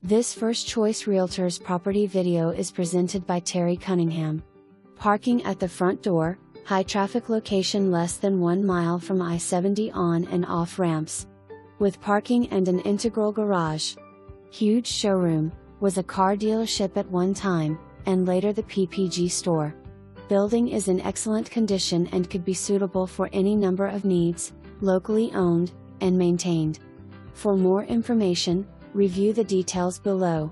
This First Choice Realtors property video is presented by Teri Cunningham. Parking at the front door, high traffic location less than 1 mile from I-70 on and off ramps. With parking and an integral garage. Huge showroom, was a car dealership at one time, and later the PPG store. Building is in excellent condition and could be suitable for any number of needs, locally owned, and maintained. For more information, review the details below.